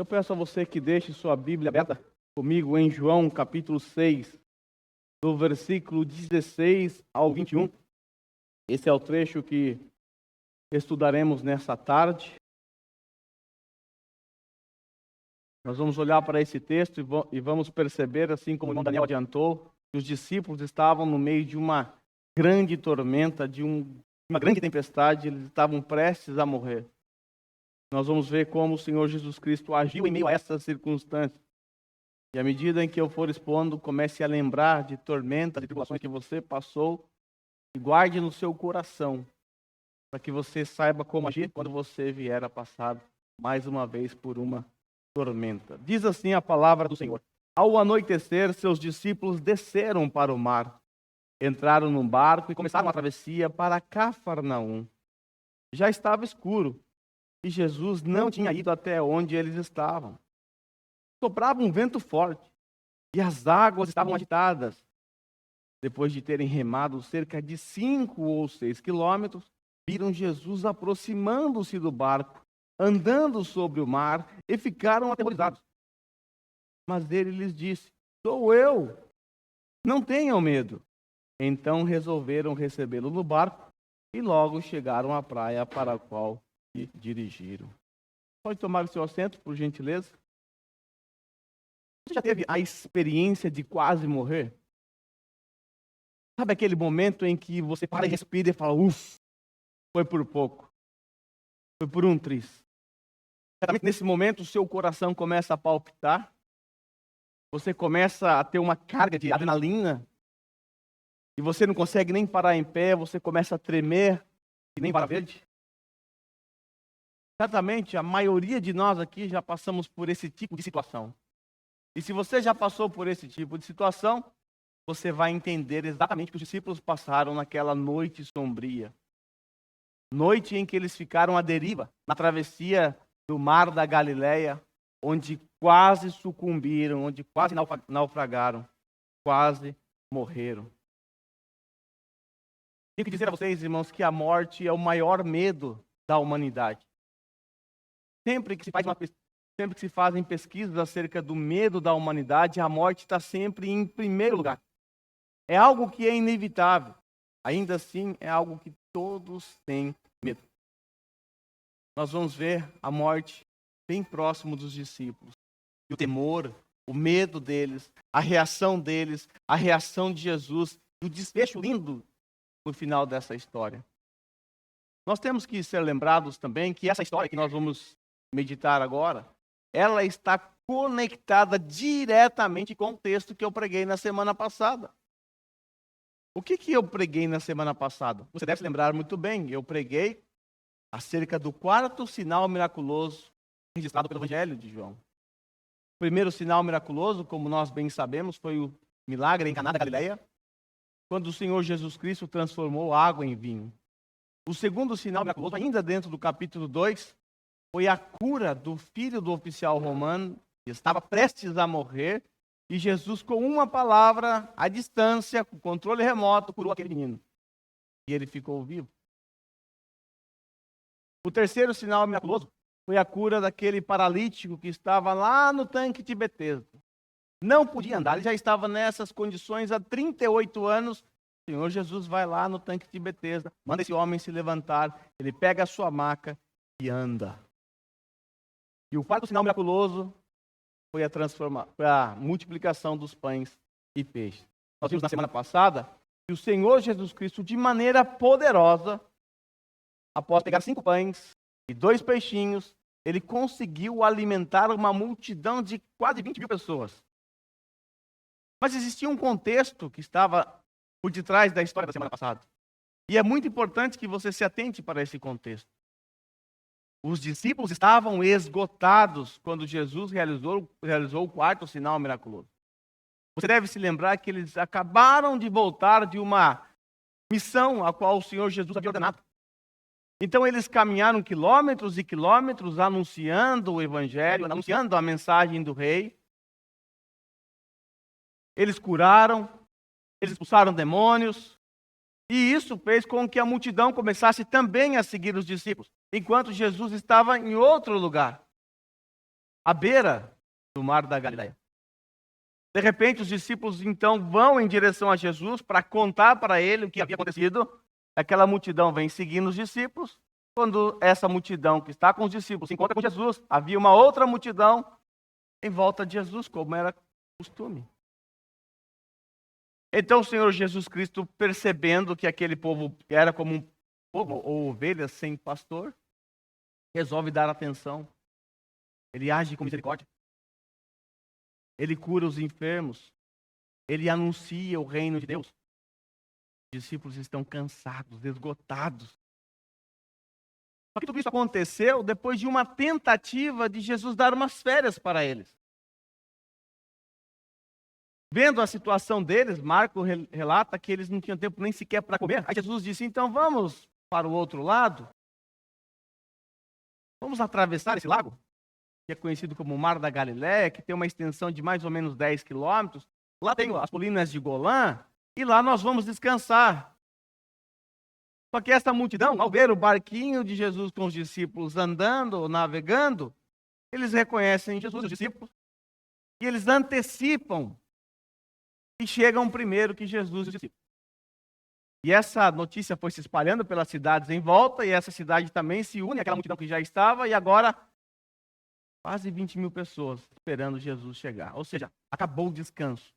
Eu peço a você que deixe sua Bíblia aberta comigo em João capítulo 6, do versículo 16 ao 21. Esse é o trecho que estudaremos nessa tarde. Nós vamos olhar para esse texto e vamos perceber, assim como o irmão Daniel adiantou, que os discípulos estavam no meio de uma grande tormenta, de uma grande tempestade, eles estavam prestes a morrer. Nós vamos ver como o Senhor Jesus Cristo agiu em meio a essas circunstâncias. E à medida em que eu for expondo, comece a lembrar de tormentas, de tribulações que você passou, e guarde no seu coração, para que você saiba como agir quando você vier a passar mais uma vez por uma tormenta. Diz assim a palavra do Senhor: Ao anoitecer, seus discípulos desceram para o mar, entraram num barco e começaram a travessia para Cafarnaum. Já estava escuro e Jesus não tinha ido até onde eles estavam. Soprava um vento forte e as águas estavam agitadas. Depois de terem remado cerca de 5 ou 6 quilômetros, viram Jesus aproximando-se do barco, andando sobre o mar, e ficaram aterrorizados. Mas ele lhes disse: Sou eu, não tenham medo. Então resolveram recebê-lo no barco e logo chegaram à praia para a qual se dirigiram. Pode tomar o seu assento, por gentileza? Você já teve a experiência de quase morrer? Sabe aquele momento em que você para e respira e fala: Uff, foi por pouco. Foi por um triz. Exatamente nesse momento, o seu coração começa a palpitar. Você começa a ter uma carga de adrenalina. E você não consegue nem parar em pé. Você começa a tremer, que nem vara verde. Certamente, a maioria de nós aqui já passamos por esse tipo de situação. E se você já passou por esse tipo de situação, você vai entender exatamente o que os discípulos passaram naquela noite sombria. Noite em que eles ficaram à deriva, na travessia do mar da Galileia, onde quase sucumbiram, onde quase naufragaram, quase morreram. Tenho que dizer a vocês, irmãos, que a morte é o maior medo da humanidade. Sempre que se fazem pesquisas acerca do medo da humanidade, a morte está sempre em primeiro lugar. É algo que é inevitável. Ainda assim, é algo que todos têm medo. Nós vamos ver a morte bem próximo dos discípulos. E o temor, o medo deles, a reação de Jesus, e o desfecho lindo no final dessa história. Nós temos que ser lembrados também que essa história que nós vamos meditar agora, ela está conectada diretamente com o texto que eu preguei na semana passada. O que eu preguei na semana passada? Você deve se lembrar muito bem. Eu preguei acerca do 4º sinal miraculoso registrado pelo Evangelho de João. O primeiro sinal miraculoso, como nós bem sabemos, foi o milagre em Caná da Galileia, quando o Senhor Jesus Cristo transformou água em vinho. O segundo sinal miraculoso, ainda dentro do capítulo 2, foi a cura do filho do oficial romano, que estava prestes a morrer, e Jesus, com uma palavra, à distância, com controle remoto, curou aquele menino. E ele ficou vivo. O terceiro sinal miraculoso foi a cura daquele paralítico que estava lá no tanque de Betesda. Não podia andar, ele já estava nessas condições há 38 anos. O Senhor Jesus vai lá no tanque de Betesda, manda esse homem se levantar, ele pega a sua maca e anda. E o 4º sinal miraculoso foi a multiplicação dos pães e peixes. Nós vimos na semana passada que o Senhor Jesus Cristo, de maneira poderosa, após pegar 5 pães e 2 peixinhos, ele conseguiu alimentar uma multidão de quase 20 mil pessoas. Mas existia um contexto que estava por detrás da história da semana passada. E é muito importante que você se atente para esse contexto. Os discípulos estavam esgotados quando Jesus realizou o 4º sinal miraculoso. Você deve se lembrar que eles acabaram de voltar de uma missão a qual o Senhor Jesus havia ordenado. Então eles caminharam quilômetros e quilômetros anunciando o Evangelho, anunciando a mensagem do Rei. Eles curaram, eles expulsaram demônios. E isso fez com que a multidão começasse também a seguir os discípulos, enquanto Jesus estava em outro lugar. à beira do mar da Galileia. De repente, os discípulos então vão em direção a Jesus para contar para ele o que havia acontecido. Aquela multidão vem seguindo os discípulos. Quando essa multidão que está com os discípulos se encontra com Jesus, havia uma outra multidão em volta de Jesus, como era costume. Então o Senhor Jesus Cristo, percebendo que aquele povo era como um povo ou ovelhas sem pastor, resolve dar atenção. Ele age com misericórdia. Ele cura os enfermos. Ele anuncia o reino de Deus. Os discípulos estão cansados, esgotados. Só que tudo isso aconteceu depois de uma tentativa de Jesus dar umas férias para eles. Vendo a situação deles, Marcos relata que eles não tinham tempo nem sequer para comer. Aí Jesus disse, então vamos para o outro lado. Vamos atravessar esse lago, que é conhecido como o Mar da Galileia, que tem uma extensão de mais ou menos 10 quilômetros. Lá tem as colinas de Golã, e lá nós vamos descansar. Só que essa multidão, ao ver o barquinho de Jesus com os discípulos andando, navegando, eles reconhecem Jesus, os discípulos, e eles antecipam e chegam primeiro que Jesus e os discípulos. E essa notícia foi se espalhando pelas cidades em volta, e essa cidade também se une àquela multidão que já estava, e agora quase 20 mil pessoas esperando Jesus chegar. Ou seja, acabou o descanso.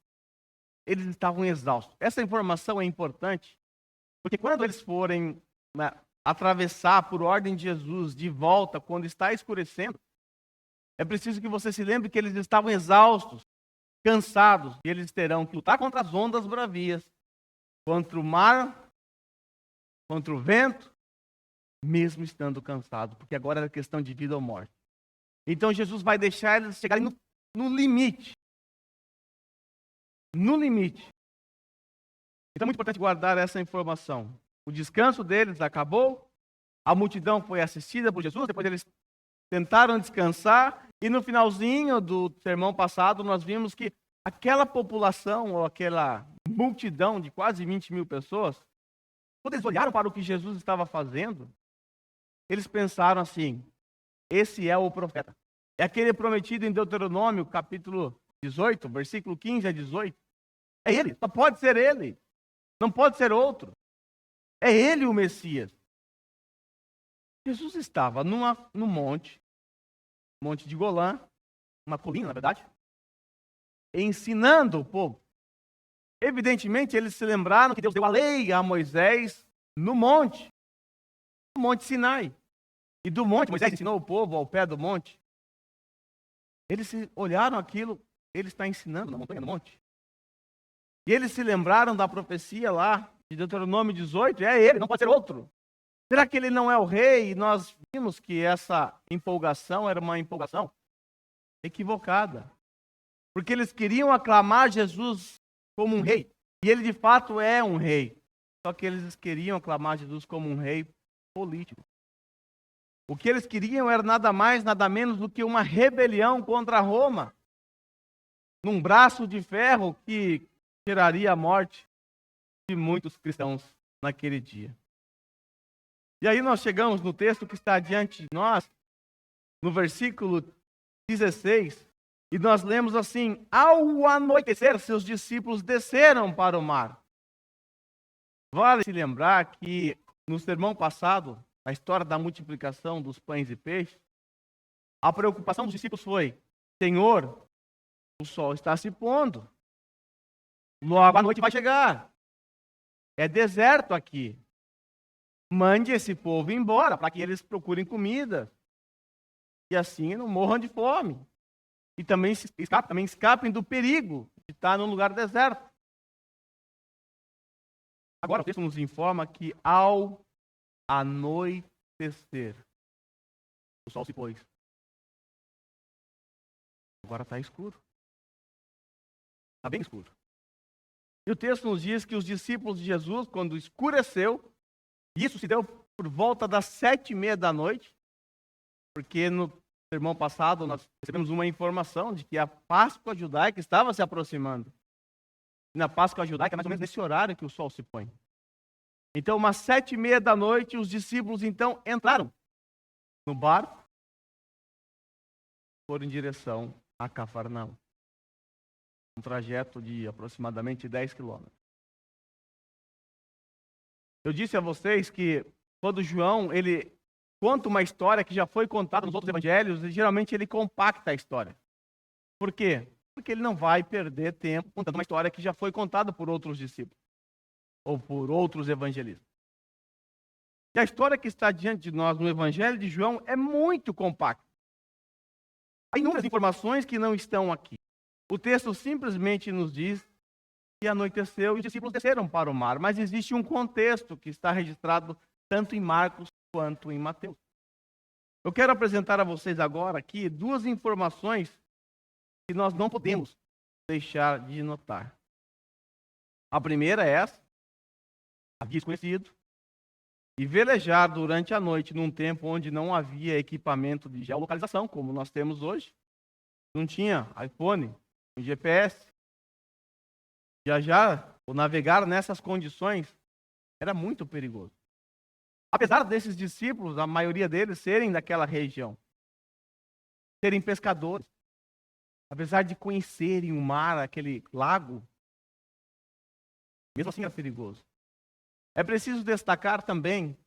Eles estavam exaustos. Essa informação é importante, porque quando eles forem atravessar por ordem de Jesus de volta, quando está escurecendo, é preciso que você se lembre que eles estavam exaustos, cansados, e eles terão que lutar contra as ondas bravias, contra o mar, contra o vento, mesmo estando cansados, porque agora era questão de vida ou morte. Então Jesus vai deixar eles chegarem no limite. No limite. Então é muito importante guardar essa informação. O descanso deles acabou, a multidão foi assistida por Jesus, depois eles tentaram descansar, e no finalzinho do sermão passado nós vimos que aquela população, ou aquela multidão de quase 20 mil pessoas, quando eles olharam para o que Jesus estava fazendo, eles pensaram assim, esse é o profeta. É aquele prometido em Deuteronômio, capítulo 18, versículo 15 a 18. É ele, só pode ser ele. Não pode ser outro. É ele o Messias. Jesus estava no monte de Golã, uma colina, na verdade, ensinando o povo. Evidentemente, eles se lembraram que Deus deu a lei a Moisés no monte Sinai. E do monte, Moisés ensinou o povo ao pé do monte. Eles olharam aquilo, ele está ensinando na montanha do monte. E eles se lembraram da profecia lá, de Deuteronômio 18, é ele, não pode ser outro. Será que ele não é o rei? E nós vimos que essa empolgação era uma empolgação equivocada. Porque eles queriam aclamar Jesus como um rei. E ele de fato é um rei. Só que eles queriam aclamar Jesus como um rei político. O que eles queriam era nada mais, nada menos do que uma rebelião contra Roma. Num braço de ferro que geraria a morte de muitos cristãos naquele dia. E aí nós chegamos no texto que está diante de nós, no versículo 16, e nós lemos assim: ao anoitecer, seus discípulos desceram para o mar. Vale se lembrar que no sermão passado, a história da multiplicação dos pães e peixes, a preocupação dos discípulos foi: Senhor, o sol está se pondo, logo a noite vai chegar, é deserto aqui, mande esse povo embora para que eles procurem comida e assim não morram de fome e também escapem do perigo de estar num lugar deserto. Agora o texto nos informa que ao anoitecer, o sol se pôs. Agora está escuro. Está bem escuro. E o texto nos diz que os discípulos de Jesus, quando escureceu, isso se deu por volta das 7:30 da noite, porque no sermão passado nós recebemos uma informação de que a Páscoa judaica estava se aproximando. E na Páscoa judaica é mais ou menos nesse horário que o sol se põe. Então, umas 7:30 da noite, os discípulos então entraram no barco foram em direção a Cafarnaum. Um trajeto de aproximadamente 10 quilômetros. Eu disse a vocês que quando João, ele conta uma história que já foi contada nos outros evangelhos, e geralmente ele compacta a história. Por quê? Porque ele não vai perder tempo contando uma história que já foi contada por outros discípulos ou por outros evangelistas. E a história que está diante de nós no Evangelho de João é muito compacta. Há inúmeras informações que não estão aqui. O texto simplesmente nos diz que anoiteceu e os discípulos desceram para o mar, mas existe um contexto que está registrado tanto em Marcos quanto em Mateus. Eu quero apresentar a vocês agora aqui duas informações que nós não podemos deixar de notar. A primeira é essa: havia desconhecido e velejar durante a noite num tempo onde não havia equipamento de geolocalização, como nós temos hoje. Não tinha iPhone, um GPS. Viajar ou navegar nessas condições era muito perigoso. Apesar desses discípulos, a maioria deles serem daquela região, serem pescadores, apesar de conhecerem o mar, aquele lago, mesmo assim era perigoso. É preciso destacar também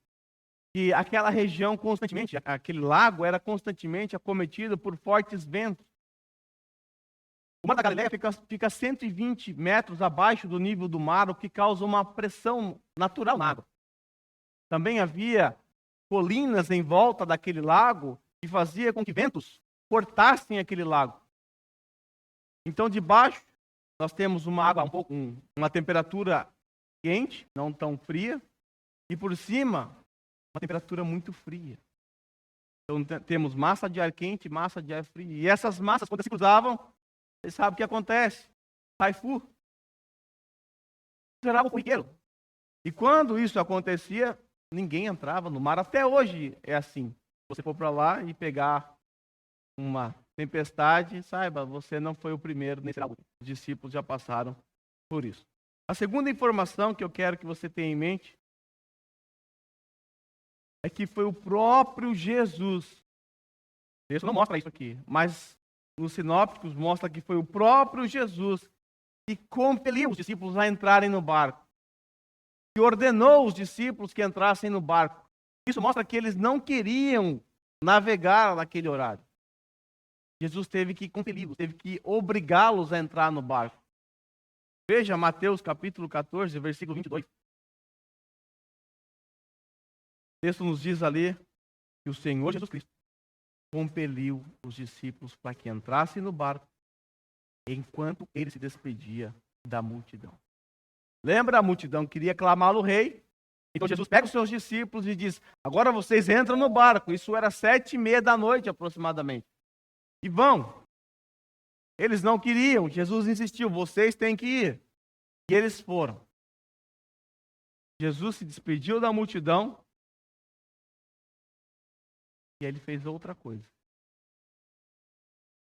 que aquela região constantemente, aquele lago era constantemente acometido por fortes ventos. O Mar da Galileia fica 120 metros abaixo do nível do mar, o que causa uma pressão natural na água. Também havia colinas em volta daquele lago que fazia com que ventos cortassem aquele lago. Então, debaixo, nós temos uma água uma temperatura quente, não tão fria, e por cima, uma temperatura muito fria. Então, temos massa de ar quente e massa de ar frio. E essas massas, quando se cruzavam, você sabe o que acontece? Taifu. Gerava um corriqueiro. E quando isso acontecia, ninguém entrava no mar. Até hoje é assim. Se você for para lá e pegar uma tempestade, saiba, você não foi o primeiro nesse lago. Os discípulos já passaram por isso. A segunda informação que eu quero que você tenha em mente é que foi o próprio Jesus. O texto não mostra isso aqui, mas nos sinópticos mostra que foi o próprio Jesus que compeliu os discípulos a entrarem no barco, que ordenou os discípulos que entrassem no barco. Isso mostra que eles não queriam navegar naquele horário. Jesus teve que compeli-los, teve que obrigá-los a entrar no barco. Veja Mateus capítulo 14, versículo 22. O texto nos diz ali que o Senhor Jesus Cristo compeliu os discípulos para que entrassem no barco enquanto ele se despedia da multidão. Lembra, a multidão queria clamá-lo rei? Então Jesus pega os seus discípulos e diz: agora vocês entram no barco. Isso era 7:30 da noite aproximadamente. E vão. Eles não queriam. Jesus insistiu: vocês têm que ir. E eles foram. Jesus se despediu da multidão. E aí ele fez outra coisa.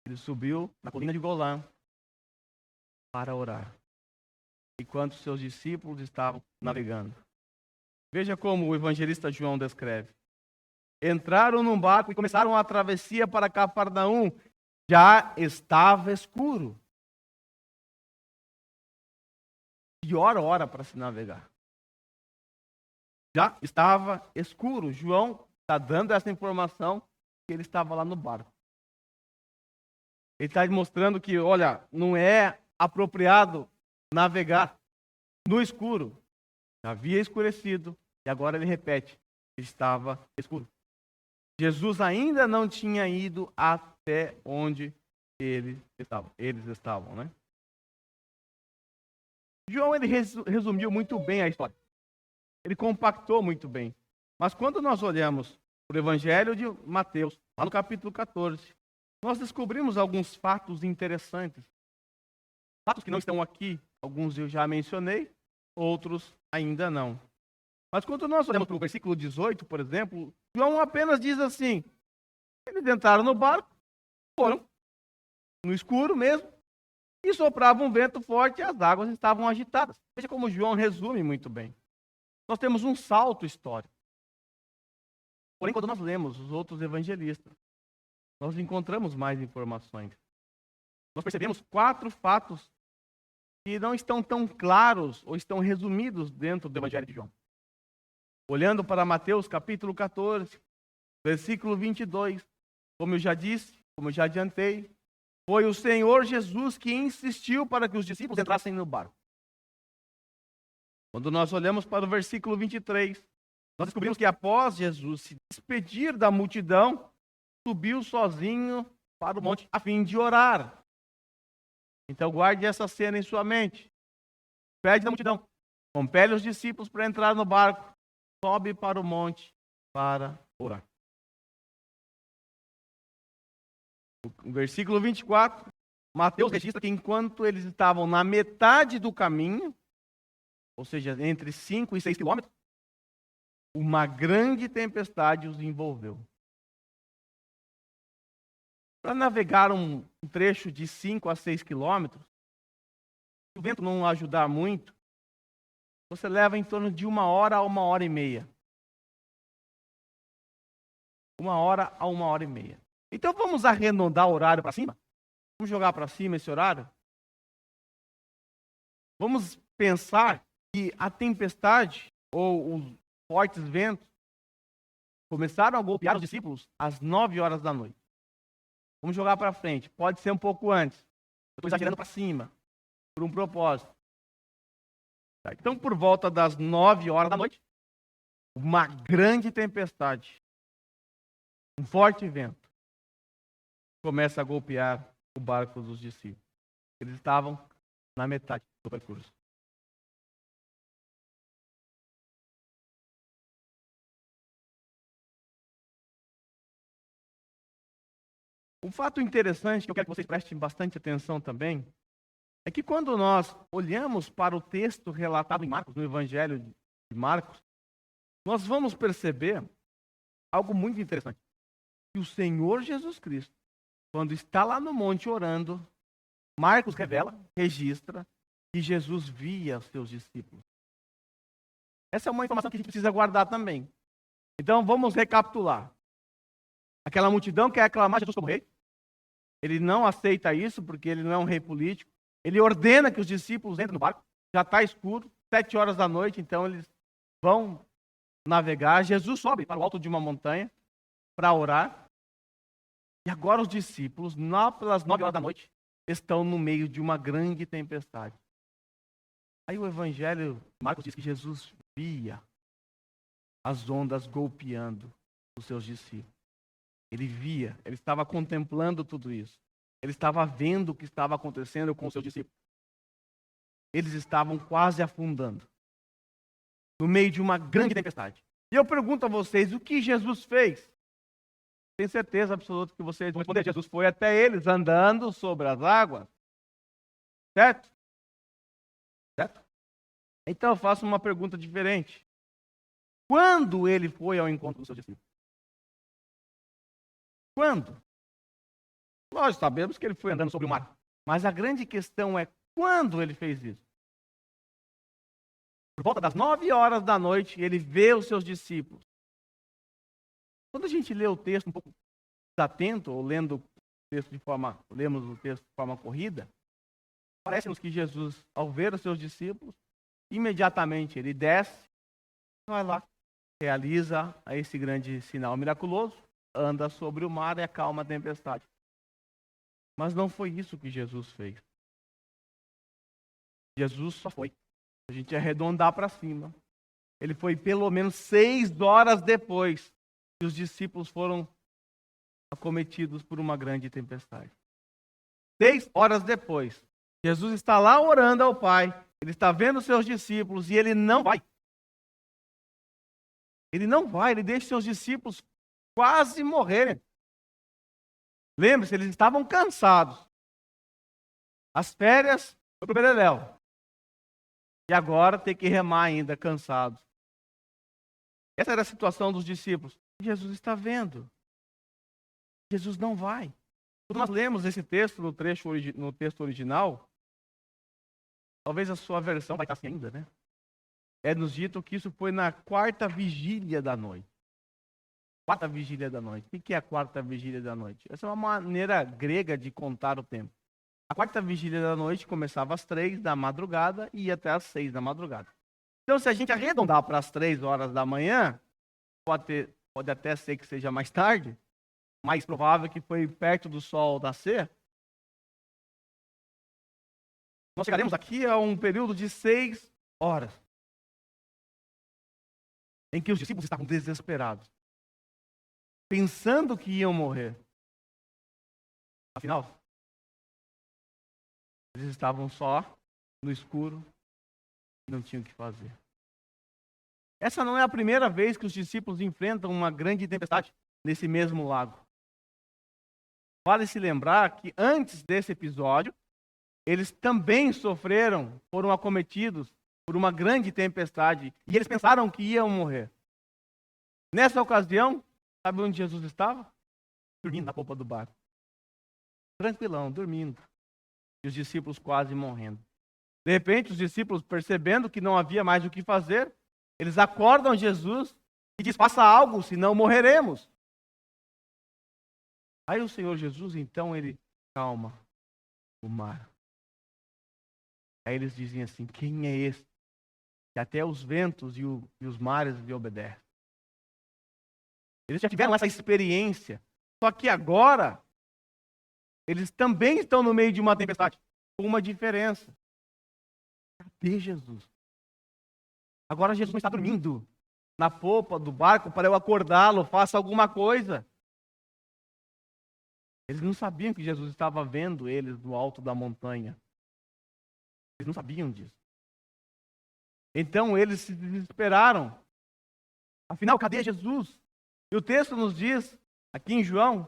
Ele subiu na colina de Golã para orar, enquanto seus discípulos estavam navegando. Veja como o evangelista João descreve. Entraram num barco e começaram a travessia para Cafarnaum. Já estava escuro. Pior hora para se navegar. Já estava escuro. João está dando essa informação que ele estava lá no barco. Ele está mostrando que, olha, não é apropriado navegar no escuro. Já havia escurecido e agora ele repete: estava escuro. Jesus ainda não tinha ido até onde eles estavam, né? João, ele resumiu muito bem a história. Ele compactou muito bem. Mas quando nós olhamos para o Evangelho de Mateus, lá no capítulo 14, nós descobrimos alguns fatos interessantes. Fatos que não estão aqui, alguns eu já mencionei, outros ainda não. Mas quando nós olhamos para o versículo 18, por exemplo, João apenas diz assim: eles entraram no barco, foram no escuro mesmo, e soprava um vento forte e as águas estavam agitadas. Veja como João resume muito bem. Nós temos um salto histórico. Porém, quando nós lemos os outros evangelistas, nós encontramos mais informações. Nós percebemos 4 fatos que não estão tão claros ou estão resumidos dentro do Evangelho de João. Olhando para Mateus capítulo 14, versículo 22, como eu já disse, como eu já adiantei, foi o Senhor Jesus que insistiu para que os discípulos entrassem no barco. Quando nós olhamos para o versículo 23, nós descobrimos que após Jesus se despedir da multidão, subiu sozinho para o monte a fim de orar. Então guarde essa cena em sua mente. Pede da multidão, compele os discípulos para entrar no barco, sobe para o monte para orar. No versículo 24, Mateus registra que enquanto eles estavam na metade do caminho, ou seja, entre 5 e 6 quilômetros, uma grande tempestade os envolveu. Para navegar um trecho de 5 a 6 quilômetros, se o vento não ajudar muito, você leva em torno de 1 hora a 1 hora e meia. 1 hora a 1 hora e meia. Então vamos arredondar o horário para cima? Vamos jogar para cima esse horário? Vamos pensar que a tempestade ou os fortes ventos começaram a golpear os discípulos às 9 horas da noite. Vamos jogar para frente. Pode ser um pouco antes. Eu estou exagerando para cima, por um propósito. Então, por volta das 9 horas da noite, uma grande tempestade, um forte vento, começa a golpear o barco dos discípulos. Eles estavam na metade do percurso. Um fato interessante que eu quero que vocês prestem bastante atenção também é que quando nós olhamos para o texto relatado em Marcos, no Evangelho de Marcos, nós vamos perceber algo muito interessante. Que o Senhor Jesus Cristo, quando está lá no monte orando, Marcos revela, registra, que Jesus via os seus discípulos. Essa é uma informação que a gente precisa guardar também. Então vamos recapitular. Aquela multidão quer aclamar Jesus como rei. Ele não aceita isso porque ele não é um rei político. Ele ordena que os discípulos entrem no barco. Já está escuro, 7 horas da noite, então eles vão navegar. Jesus sobe para o alto de uma montanha para orar. E agora os discípulos, lá pelas 9 horas da noite, estão no meio de uma grande tempestade. Aí o Evangelho, Marcos diz que Jesus via as ondas golpeando os seus discípulos. Ele via, ele estava contemplando tudo isso. Ele estava vendo o que estava acontecendo com os seus discípulos. Eles estavam quase afundando, no meio de uma grande tempestade. E eu pergunto a vocês, o que Jesus fez? Tenho certeza absoluta que vocês vão responder. Jesus foi até eles andando sobre as águas. Certo? Certo? Então eu faço uma pergunta diferente. Quando ele foi ao encontro dos seus discípulos? Quando? Nós sabemos que ele foi andando sobre o mar. Mas a grande questão é quando ele fez isso? Por volta das 9 horas da noite, ele vê os seus discípulos. Quando a gente lê o texto um pouco desatento, ou lendo o texto lemos o texto de forma corrida, parece-nos que Jesus, ao ver os seus discípulos, imediatamente ele desce, vai lá, realiza esse grande sinal miraculoso, anda sobre o mar e acalma a tempestade. Mas não foi isso que Jesus fez. Jesus só foi. A gente arredondar para cima. Ele foi pelo menos 6 horas depois que os discípulos foram acometidos por uma grande tempestade. 6 horas depois, Jesus está lá orando ao Pai, ele está vendo seus discípulos e ele não vai. Ele não vai, ele deixa seus discípulos quase morrerem. Lembre-se, eles estavam cansados. As férias foi para o beleléu. E agora tem que remar ainda, cansados. Essa era a situação dos discípulos. Jesus está vendo. Jesus não vai. Quando nós lemos esse texto no texto original, talvez a sua versão vai estar assim ainda, né? É nos dito que isso foi na 4ª vigília da noite. Quarta vigília da noite. O que é a quarta vigília da noite? Essa é uma maneira grega de contar o tempo. A quarta vigília da noite começava às 3 da madrugada e ia até às 6 da madrugada. Então, se a gente arredondar para as 3 horas da manhã, pode até ser que seja mais tarde, mais provável que foi perto do sol nascer, nós chegaremos aqui a um período de 6 horas, em que os discípulos estavam desesperados, pensando que iam morrer. Afinal, eles estavam só, no escuro, e não tinham o que fazer. Essa não é a primeira vez que os discípulos enfrentam uma grande tempestade nesse mesmo lago. Vale se lembrar que antes desse episódio, eles também foram acometidos por uma grande tempestade, e eles pensaram que iam morrer. Nessa ocasião, sabe onde Jesus estava? Dormindo na polpa do barco. Tranquilão, dormindo. E os discípulos quase morrendo. De repente, os discípulos, percebendo que não havia mais o que fazer, eles acordam Jesus e diz: faça algo, senão morreremos. Aí o Senhor Jesus, então, ele calma o mar. Aí eles dizem assim: quem é esse? Que até os ventos e os mares lhe obedecem. Eles já tiveram essa experiência. Só que agora, eles também estão no meio de uma tempestade. Com uma diferença. Cadê Jesus? Agora Jesus não está dormindo na popa do barco para eu acordá-lo, faça alguma coisa. Eles não sabiam que Jesus estava vendo eles do alto da montanha. Eles não sabiam disso. Então eles se desesperaram. Afinal, cadê Jesus? E o texto nos diz, aqui em João,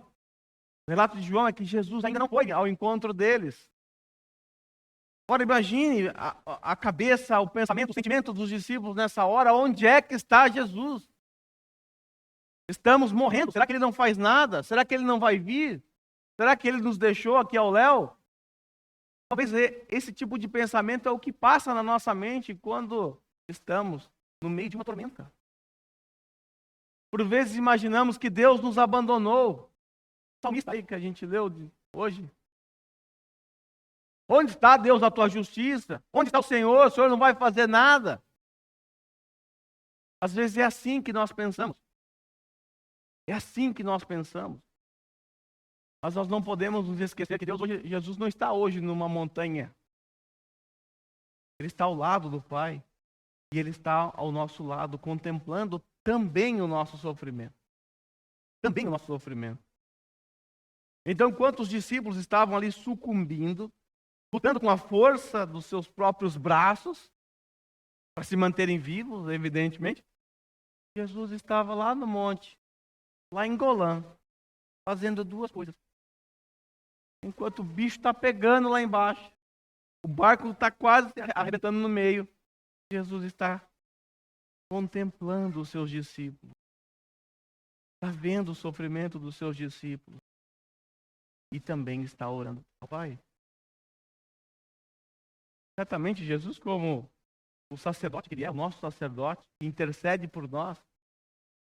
o relato de João é que Jesus ainda não foi ao encontro deles. Agora imagine a cabeça, o pensamento, o sentimento dos discípulos nessa hora. Onde é que está Jesus? Estamos morrendo. Será que ele não faz nada? Será que ele não vai vir? Será que ele nos deixou aqui ao léu? Talvez esse tipo de pensamento é o que passa na nossa mente quando estamos no meio de uma tormenta. Por vezes imaginamos que Deus nos abandonou. O salmista aí que a gente leu hoje. Onde está, Deus, a tua justiça? Onde está o Senhor? O Senhor não vai fazer nada. Às vezes é assim que nós pensamos. É assim que nós pensamos. Mas nós não podemos nos esquecer que Jesus não está hoje numa montanha. Ele está ao lado do Pai. E Ele está ao nosso lado, contemplando também o nosso sofrimento. Também o nosso sofrimento. Então, enquanto os discípulos estavam ali sucumbindo, lutando com a força dos seus próprios braços, para se manterem vivos, evidentemente, Jesus estava lá no monte, lá em Golã, fazendo duas coisas. Enquanto o bicho está pegando lá embaixo, o barco está quase arrebentando no meio, Jesus está contemplando os seus discípulos. Está vendo o sofrimento dos seus discípulos. E também está orando ao Pai. Certamente Jesus, como o sacerdote que ele é, o nosso sacerdote, que intercede por nós,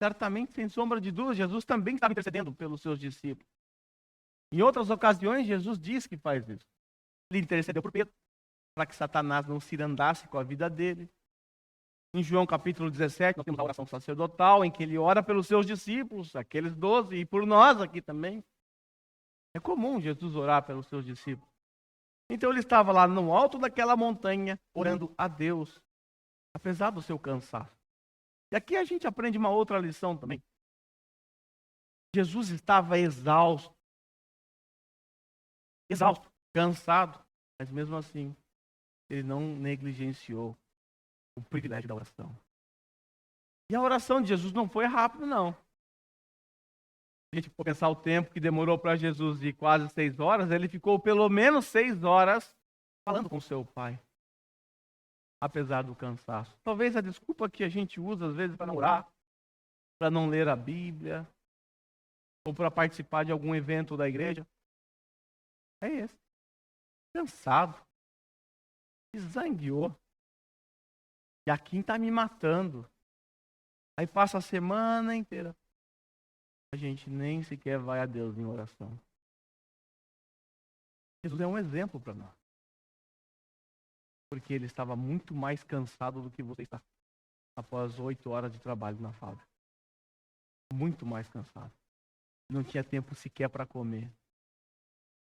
certamente, sem sombra de dúvida, Jesus também estava intercedendo pelos seus discípulos. Em outras ocasiões, Jesus diz que faz isso. Ele intercedeu por Pedro, para que Satanás não se andasse com a vida dele. Em João capítulo 17, nós temos a oração sacerdotal, em que ele ora pelos seus discípulos, aqueles 12, e por nós aqui também. É comum Jesus orar pelos seus discípulos. Então ele estava lá no alto daquela montanha, orando a Deus, apesar do seu cansaço. E aqui a gente aprende uma outra lição também. Jesus estava exausto, cansado, mas mesmo assim, ele não negligenciou o privilégio da oração. E a oração de Jesus não foi rápida, não. Se a gente for pensar o tempo que demorou para Jesus de quase 6 horas, ele ficou pelo menos 6 horas falando com seu Pai, apesar do cansaço. Talvez a desculpa que a gente usa às vezes para não orar, para não ler a Bíblia, ou para participar de algum evento da igreja, é esse. Cansado. Desangueou. E a Kim está me matando. Aí passa a semana inteira. a gente nem sequer vai a Deus em oração. Jesus é um exemplo para nós. Porque ele estava muito mais cansado do que você está após 8 horas de trabalho na fábrica. Muito mais cansado. Não tinha tempo sequer para comer.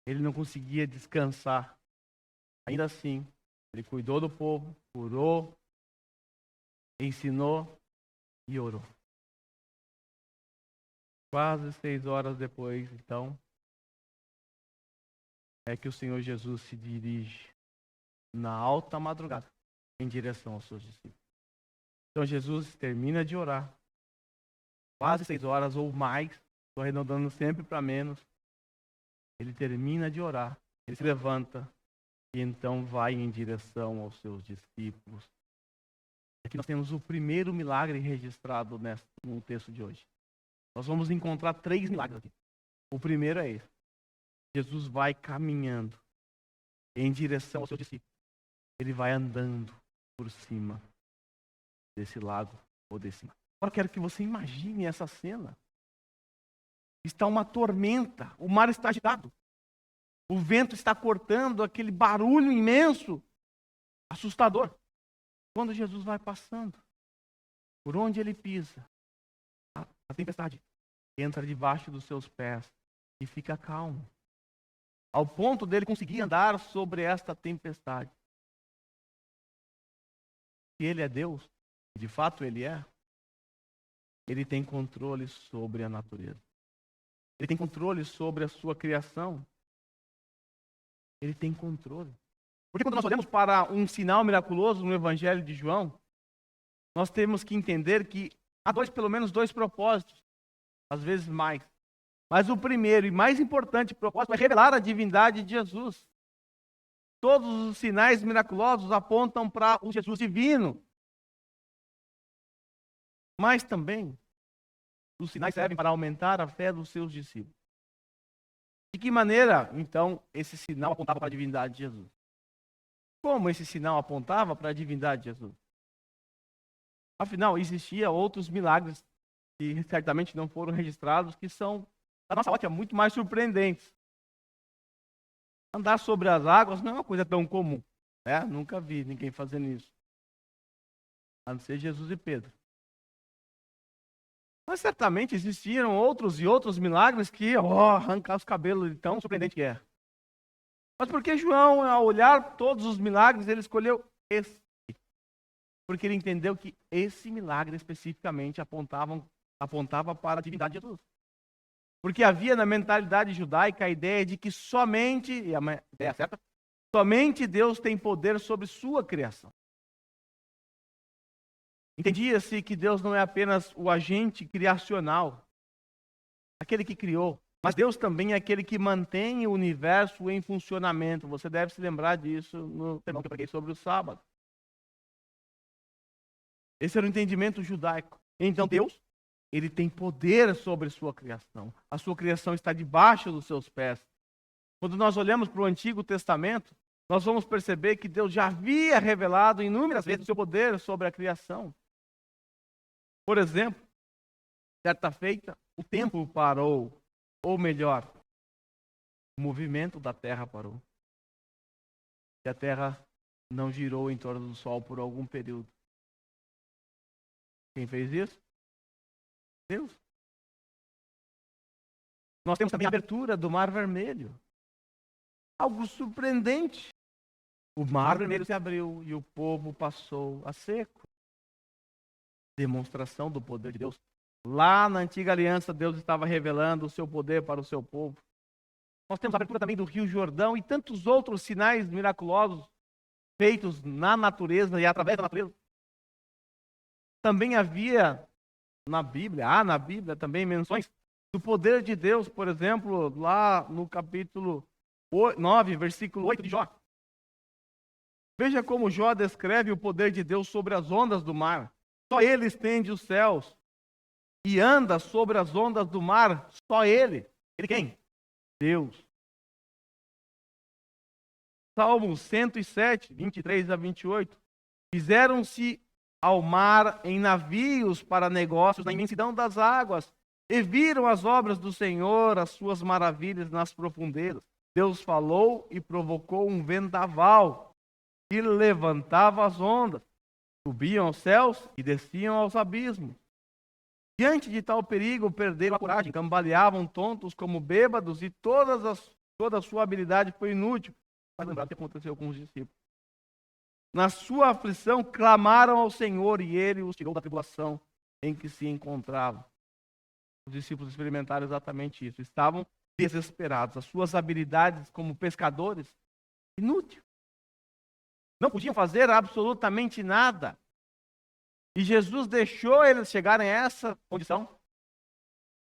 Ele não conseguia descansar. Ainda assim, ele cuidou do povo, curou, ensinou e orou. Quase 6 horas depois, então, é que o Senhor Jesus se dirige na alta madrugada em direção aos seus discípulos. Então Jesus termina de orar, quase 6 horas ou mais, estou arredondando sempre para menos. Ele termina de orar, ele se levanta e então vai em direção aos seus discípulos. Aqui nós temos o primeiro milagre registrado no texto de hoje. Nós vamos encontrar 3 milagres aqui. O primeiro é esse. Jesus vai caminhando em direção aos seus discípulos. Ele vai andando por cima desse lago ou desse mar. Agora eu quero que você imagine essa cena. Está uma tormenta, o mar está agitado. O vento está cortando, aquele barulho imenso, assustador. Quando Jesus vai passando, por onde ele pisa, a tempestade entra debaixo dos seus pés e fica calmo. Ao ponto dele conseguir andar sobre esta tempestade. Se ele é Deus, de fato ele é, ele tem controle sobre a natureza. Ele tem controle sobre a sua criação. Ele tem controle. Porque quando nós olhamos para um sinal miraculoso no Evangelho de João, nós temos que entender que há pelo menos dois propósitos, às vezes mais. Mas o primeiro e mais importante propósito é revelar a divindade de Jesus. Todos os sinais miraculosos apontam para o Jesus divino. Mas também, os sinais servem para aumentar a fé dos seus discípulos. De que maneira, então, esse sinal apontava para a divindade de Jesus? Como esse sinal apontava para a divindade de Jesus? Afinal, existiam outros milagres que certamente não foram registrados, que são, da nossa ótica, muito mais surpreendentes. Andar sobre as águas não é uma coisa tão comum, né? Nunca vi ninguém fazendo isso. A não ser Jesus e Pedro. Mas certamente existiram outros e outros milagres que, arrancar os cabelos de tão surpreendente que é. Mas por que João, ao olhar todos os milagres, ele escolheu esse? Porque ele entendeu que esse milagre especificamente apontava para a divindade de Jesus. Porque havia na mentalidade judaica a ideia de que somente, e a ideia certa, somente Deus tem poder sobre sua criação. Entendia-se que Deus não é apenas o agente criacional, aquele que criou, mas Deus também é aquele que mantém o universo em funcionamento. Você deve se lembrar disso no sermão que eu preguei sobre o sábado. Esse era o entendimento judaico. Então Deus, ele tem poder sobre sua criação. A sua criação está debaixo dos seus pés. Quando nós olhamos para o Antigo Testamento, nós vamos perceber que Deus já havia revelado inúmeras vezes o seu poder sobre a criação. Por exemplo, certa feita, o tempo parou, ou melhor, o movimento da Terra parou. E a Terra não girou em torno do Sol por algum período. Quem fez isso? Deus. Nós temos também a abertura do Mar Vermelho. Algo surpreendente. O Mar Vermelho se abriu e o povo passou a seco. Demonstração do poder de Deus. Lá na antiga aliança, Deus estava revelando o seu poder para o seu povo. Nós temos a abertura também do Rio Jordão e tantos outros sinais miraculosos feitos na natureza e através da natureza. Também havia na Bíblia também menções do poder de Deus, por exemplo, lá no capítulo 9, versículo 8 de Jó. Veja como Jó descreve o poder de Deus sobre as ondas do mar. Só ele estende os céus e anda sobre as ondas do mar. Só ele. Ele quem? Deus. Salmo 107, 23 a 28. Fizeram-se ao mar em navios para negócios na imensidão das águas. e viram as obras do Senhor, as suas maravilhas nas profundezas. Deus falou e provocou um vendaval que levantava as ondas, subiam aos céus e desciam aos abismos. Diante de tal perigo, perderam a coragem, cambaleavam tontos como bêbados, e toda a sua habilidade foi inútil. Faz lembrar o que aconteceu com os discípulos. Na sua aflição, clamaram ao Senhor, e Ele os tirou da tribulação em que se encontravam. Os discípulos experimentaram exatamente isso. Estavam desesperados. As suas habilidades como pescadores, inútil. Não podiam fazer absolutamente nada. E Jesus deixou eles chegarem a essa condição,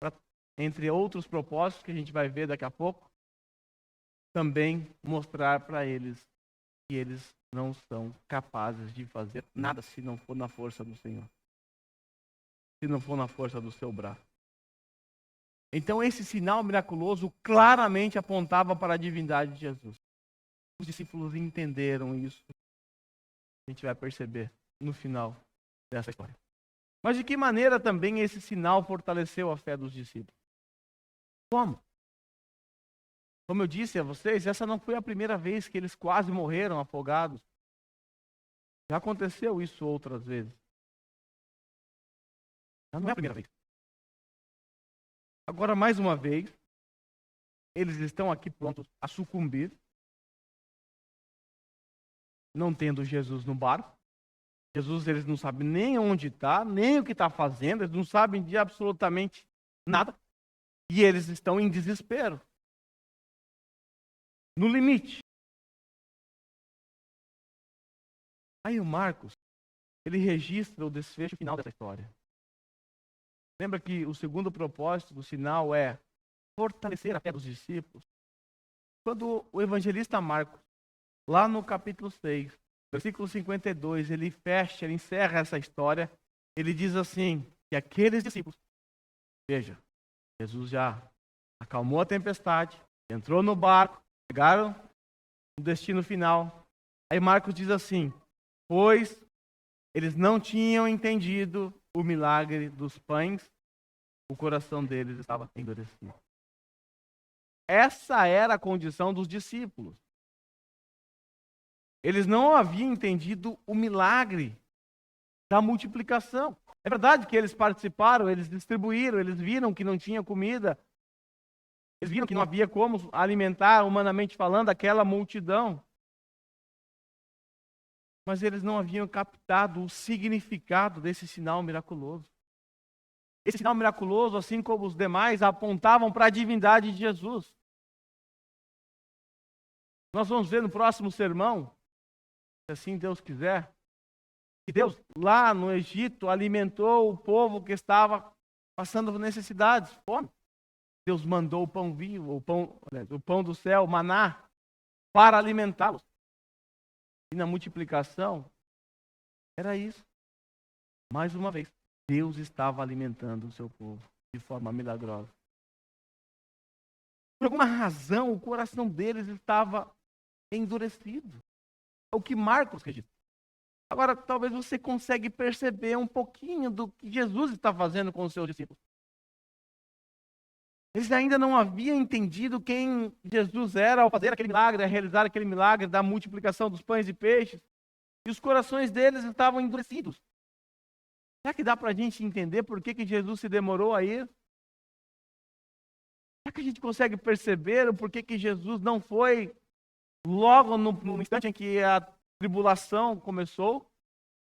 para, entre outros propósitos que a gente vai ver daqui a pouco, também mostrar para eles que eles não são capazes de fazer nada se não for na força do Senhor. Se não for na força do seu braço. Então esse sinal miraculoso claramente apontava para a divindade de Jesus. Os discípulos entenderam isso. A gente vai perceber no final dessa história. Mas de que maneira também esse sinal fortaleceu a fé dos discípulos? Como? Como eu disse a vocês, essa não foi a primeira vez que eles quase morreram afogados. Já aconteceu isso outras vezes. Já não é a primeira vez. Agora, mais uma vez, eles estão aqui prontos a sucumbir, não tendo Jesus no barco. Jesus, eles não sabem nem onde está, nem o que está fazendo, eles não sabem de absolutamente nada. E eles estão em desespero. No limite. Aí o Marcos, ele registra o desfecho final dessa história. Lembra que o segundo propósito do sinal é fortalecer a fé dos discípulos? Quando o evangelista Marcos, lá no capítulo 6, versículo 52, ele encerra essa história, ele diz assim, que aqueles discípulos, veja, Jesus já acalmou a tempestade, entrou no barco, chegaram no destino final. Aí Marcos diz assim, pois eles não tinham entendido o milagre dos pães, o coração deles estava endurecido. Essa era a condição dos discípulos. Eles não haviam entendido o milagre da multiplicação. É verdade que eles participaram, eles distribuíram, eles viram que não tinha comida, eles viram que não havia como alimentar, humanamente falando, aquela multidão. Mas eles não haviam captado o significado desse sinal miraculoso. Esse sinal miraculoso, assim como os demais, apontavam para a divindade de Jesus. Nós vamos ver no próximo sermão, se assim Deus quiser, que Deus lá no Egito alimentou o povo que estava passando necessidades, fome. Deus mandou o pão vivo, o pão do céu, o maná, para alimentá-los. E na multiplicação, era isso. Mais uma vez, Deus estava alimentando o seu povo de forma milagrosa. Por alguma razão, o coração deles estava endurecido. É o que Marcos registra. Agora, talvez você consiga perceber um pouquinho do que Jesus está fazendo com os seus discípulos. Eles ainda não haviam entendido quem Jesus era ao fazer aquele milagre, a realizar aquele milagre da multiplicação dos pães e peixes. E os corações deles estavam endurecidos. Será que dá para a gente entender por que Jesus se demorou a ir? Será que a gente consegue perceber o porquê que Jesus não foi logo no instante em que a tribulação começou?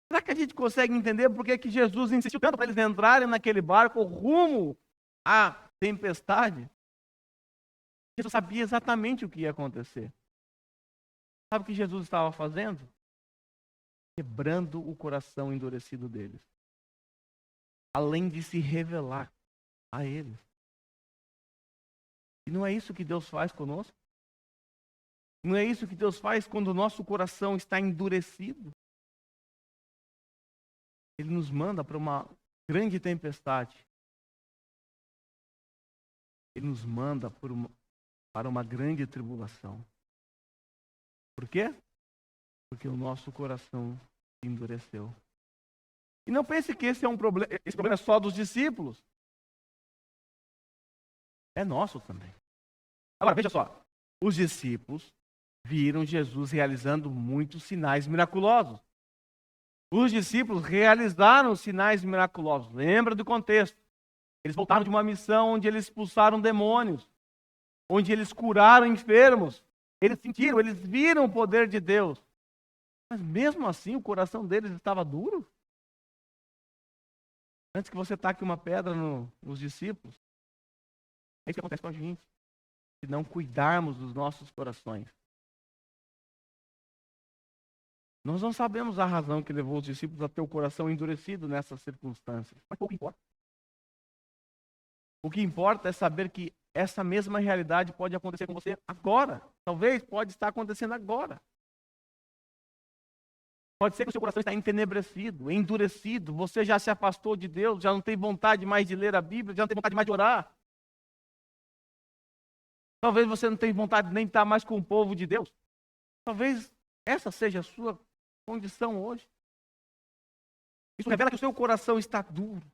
Será que a gente consegue entender por que Jesus insistiu tanto para eles entrarem naquele barco rumo à tempestade? Jesus sabia exatamente o que ia acontecer. Sabe o que Jesus estava fazendo? Quebrando o coração endurecido deles. Além de se revelar a eles. E não é isso que Deus faz conosco? Não é isso que Deus faz quando o nosso coração está endurecido? Ele nos manda para uma grande tempestade. Ele nos manda para uma grande tribulação. Por quê? Porque o nosso coração se endureceu. E não pense que esse problema é só dos discípulos. é nosso também. Agora, veja só. Os discípulos viram Jesus realizando muitos sinais miraculosos. Os discípulos realizaram sinais miraculosos. Lembra do contexto. Eles voltaram de uma missão onde eles expulsaram demônios, onde eles curaram enfermos. Eles sentiram, eles viram o poder de Deus. Mas mesmo assim o coração deles estava duro. Antes que você taque uma pedra nos discípulos. É isso que acontece com a gente. Se não cuidarmos dos nossos corações. Nós não sabemos a razão que levou os discípulos a ter o coração endurecido nessas circunstâncias. Mas pouco importa. O que importa é saber que essa mesma realidade pode acontecer com você agora. Talvez pode estar acontecendo agora. Pode ser que o seu coração está entenebrecido, endurecido. Você já se afastou de Deus, já não tem vontade mais de ler a Bíblia, já não tem vontade mais de orar. Talvez você não tenha vontade nem de estar mais com o povo de Deus. Talvez essa seja a sua condição hoje. Isso revela que o seu coração está duro.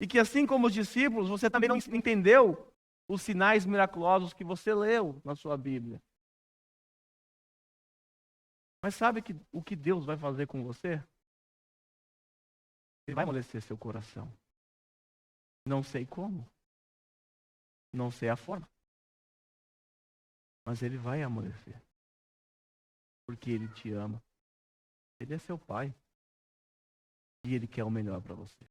E que assim como os discípulos, você também não entendeu os sinais miraculosos que você leu na sua Bíblia. Mas sabe o que Deus vai fazer com você? Ele vai amolecer seu coração. Não sei como. Não sei a forma. Mas Ele vai amolecer. Porque Ele te ama. Ele é seu Pai. E Ele quer o melhor para você.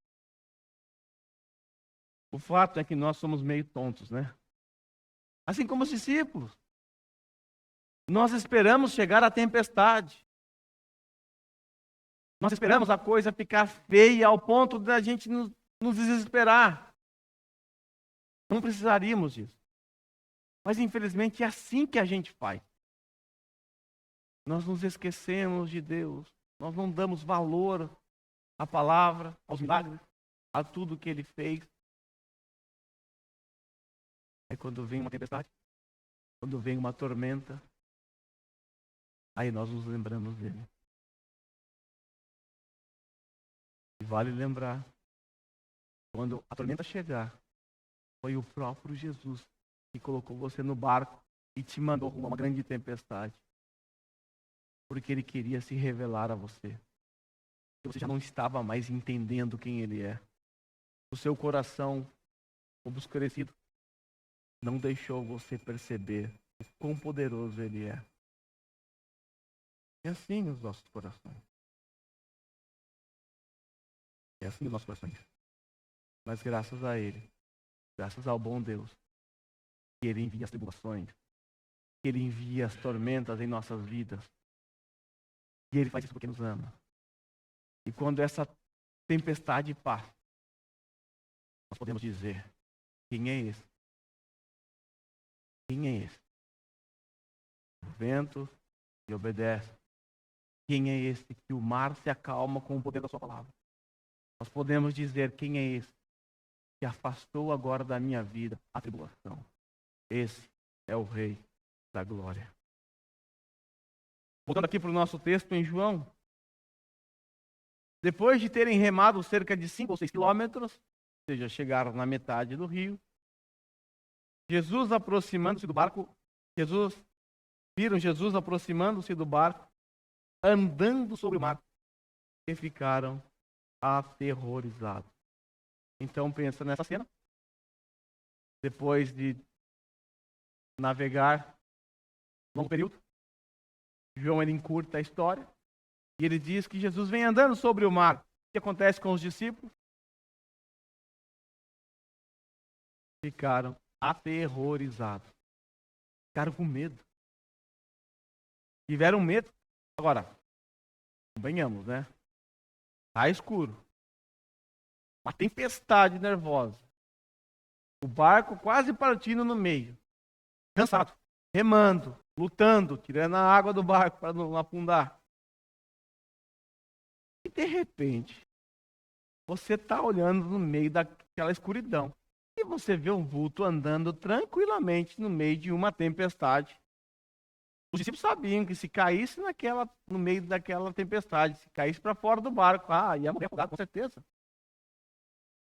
O fato é que nós somos meio tontos, né? Assim como os discípulos. Nós esperamos chegar à tempestade. Nós esperamos a coisa ficar feia ao ponto de a gente nos desesperar. Não precisaríamos disso. Mas infelizmente é assim que a gente faz. Nós nos esquecemos de Deus. Nós não damos valor à palavra, aos milagres, a tudo que Ele fez. Aí quando vem uma tempestade, quando vem uma tormenta, aí nós nos lembramos dele. E vale lembrar, quando a tormenta chegar, foi o próprio Jesus que colocou você no barco e te mandou rumo a uma grande tempestade. Porque Ele queria se revelar a você. Você já não estava mais entendendo quem Ele é. O seu coração obscurecido não deixou você perceber o quão poderoso Ele é. É assim os nossos corações. É assim os nossos corações. Mas graças a Ele, graças ao bom Deus, que Ele envia as tribulações, que Ele envia as tormentas em nossas vidas. E Ele faz isso porque nos ama. E quando essa tempestade passa, nós podemos dizer, quem é esse? Quem é esse? O vento lhe obedece. Quem é esse que o mar se acalma com o poder da sua palavra? Nós podemos dizer, quem é esse que afastou agora da minha vida a tribulação? Esse é o Rei da Glória. Voltando aqui para o nosso texto em João. Depois de terem remado cerca de 5 ou 6 quilômetros, ou seja, chegaram na metade do rio, Jesus aproximando-se do barco, viram Jesus aproximando-se do barco, andando sobre o mar, e ficaram aterrorizados. Então pensa nessa cena. Depois de navegar um longo período, João ele encurta a história e ele diz que Jesus vem andando sobre o mar. O que acontece com os discípulos? Ficaram aterrorizados. Ficaram com medo. Tiveram medo. Agora, convenhamos, né? Está escuro. Uma tempestade nervosa. O barco quase partindo no meio. Cansado. Remando. Lutando. Tirando a água do barco para não afundar. E de repente, você está olhando no meio daquela escuridão. E você vê um vulto andando tranquilamente no meio de uma tempestade. Os discípulos sabiam que se caísse no meio daquela tempestade, se caísse para fora do barco, ia morrer afogado, com certeza.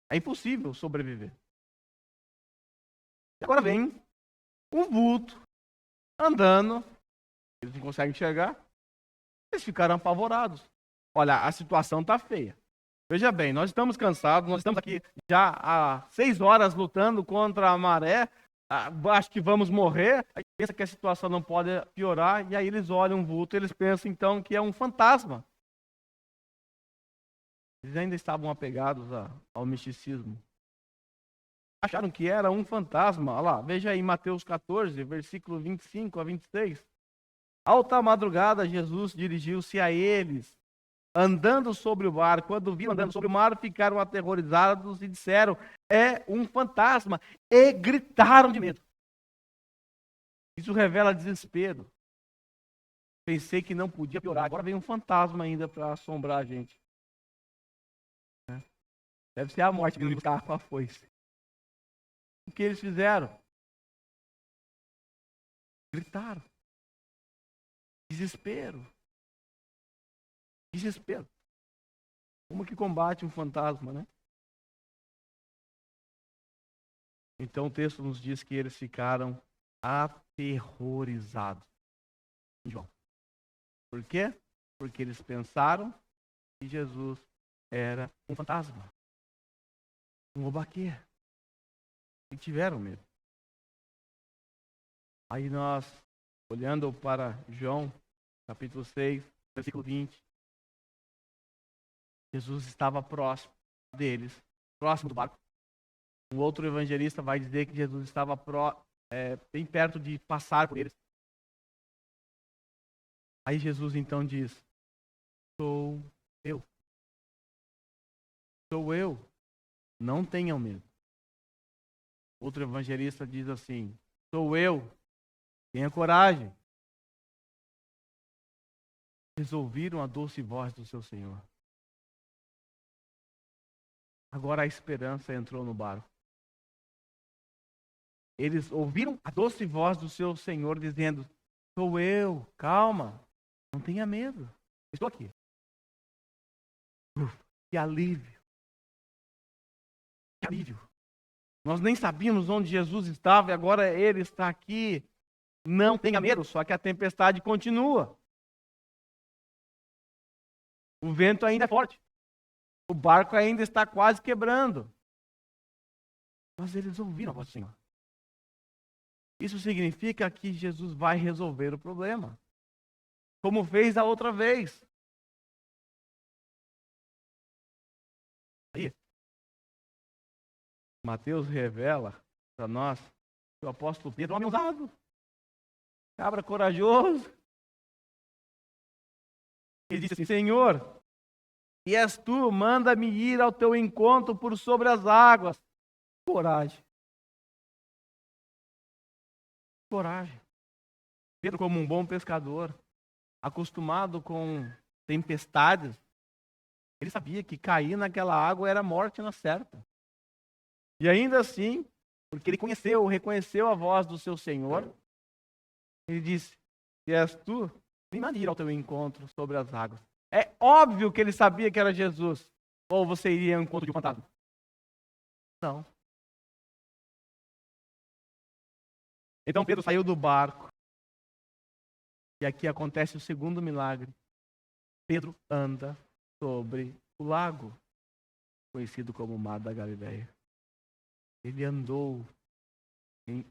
É impossível sobreviver. E agora vem um vulto andando, eles não conseguem enxergar, eles ficaram apavorados. Olha, a situação está feia. Veja bem, nós estamos cansados, nós estamos aqui já há 6 horas lutando contra a maré, acho que vamos morrer. Aí pensa que a situação não pode piorar, e aí eles olham o vulto, eles pensam então que é um fantasma. Eles ainda estavam apegados ao misticismo. Acharam que era um fantasma. Olha lá, veja aí Mateus 14, versículo 25 a 26. Alta madrugada, Jesus dirigiu-se a eles, andando sobre o mar. Quando viram andando sobre o mar, ficaram aterrorizados e disseram: é um fantasma. E gritaram de medo. Isso revela desespero. Pensei que não podia piorar. Agora vem um fantasma ainda para assombrar a gente. Deve ser a morte vindo buscar com a foice. O que eles fizeram? Gritaram. Desespero. Desespero. Como que combate um fantasma, né? Então o texto nos diz que eles ficaram aterrorizados. João. Por quê? Porque eles pensaram que Jesus era um fantasma. Um obaquê. E tiveram medo. Aí nós, olhando para João, capítulo 6, versículo 20, Jesus estava próximo deles, próximo do barco. Um outro evangelista vai dizer que Jesus estava bem perto de passar por eles. Aí Jesus então diz: sou eu. Sou eu. Não tenham medo. Outro evangelista diz assim: sou eu. Tenha coragem. Eles ouviram a doce voz do seu Senhor. Agora a esperança entrou no barco. Eles ouviram a doce voz do seu Senhor dizendo: sou eu, calma, não tenha medo, estou aqui. Que alívio. Que alívio. Nós nem sabíamos onde Jesus estava e agora ele está aqui. Não tenha medo, só que a tempestade continua. O vento ainda é forte. O barco ainda está quase quebrando. Mas eles ouviram a voz do Senhor. Isso significa que Jesus vai resolver o problema. Como fez a outra vez. Aí, Mateus revela para nós que o apóstolo Pedro é um homem ousado. Cabra corajoso. Ele disse assim: Senhor, e és tu, manda-me ir ao teu encontro por sobre as águas. Coragem. Coragem. Pedro, como um bom pescador, acostumado com tempestades, ele sabia que cair naquela água era morte na certa. E ainda assim, porque ele reconheceu a voz do seu Senhor, ele disse: se és tu, me manda ir ao teu encontro sobre as águas. É óbvio que ele sabia que era Jesus. Ou você iria ao encontro de um fantasma? Não. Então Pedro saiu do barco. E aqui acontece o segundo milagre. Pedro anda sobre o lago, conhecido como o Mar da Galileia. Ele andou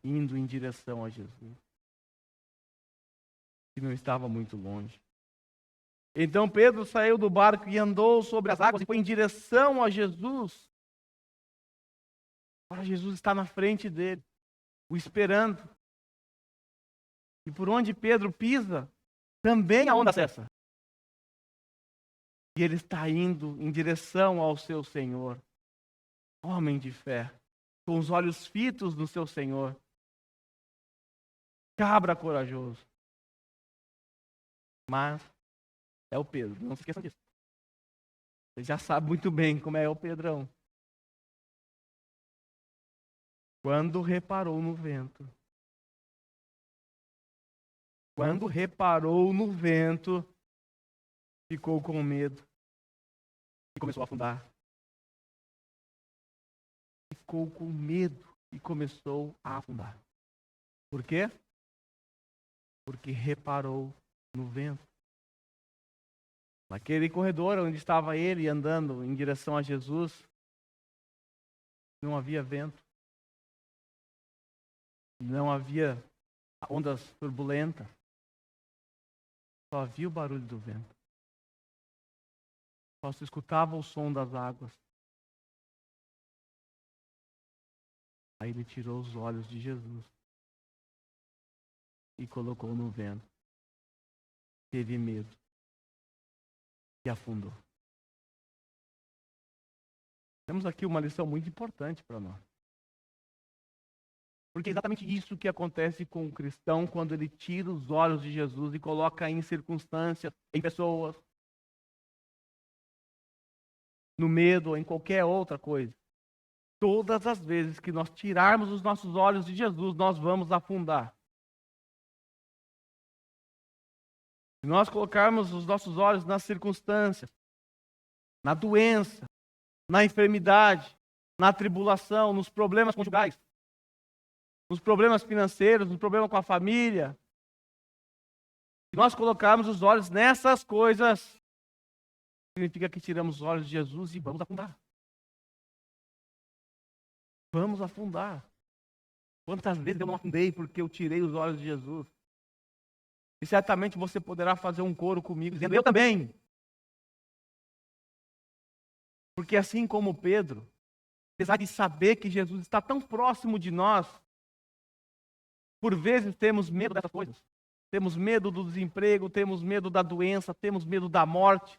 indo em direção a Jesus, que não estava muito longe. Então Pedro saiu do barco e andou sobre as águas e foi em direção a Jesus. Agora Jesus está na frente dele, o esperando. E por onde Pedro pisa, também a onda cessa. E ele está indo em direção ao seu Senhor. Homem de fé, com os olhos fitos no seu Senhor. Cabra corajoso. Mas é o Pedro, não se esqueça disso. Você já sabe muito bem como é o Pedrão. Quando reparou no vento. Quando reparou no vento, ficou com medo e começou a afundar. Ficou com medo e começou a afundar. Por quê? Porque reparou no vento. Naquele corredor onde estava ele andando em direção a Jesus, não havia vento. Não havia ondas turbulentas. Só havia o barulho do vento. Só se escutava o som das águas. Aí ele tirou os olhos de Jesus e colocou no vento. Teve medo e afundou. Temos aqui uma lição muito importante para nós. Porque é exatamente isso que acontece com o cristão quando ele tira os olhos de Jesus e coloca em circunstâncias, em pessoas, no medo ou em qualquer outra coisa. Todas as vezes que nós tirarmos os nossos olhos de Jesus, nós vamos afundar. Se nós colocarmos os nossos olhos nas circunstâncias, na doença, na enfermidade, na tribulação, nos problemas conjugais, nos problemas financeiros, nos problemas com a família, se nós colocarmos os olhos nessas coisas, significa que tiramos os olhos de Jesus e vamos afundar. Vamos afundar. Quantas vezes eu não afundei porque eu tirei os olhos de Jesus? E certamente você poderá fazer um coro comigo, dizendo, eu também. Porque assim como Pedro, apesar de saber que Jesus está tão próximo de nós, por vezes temos medo dessas coisas. Temos medo do desemprego, temos medo da doença, temos medo da morte.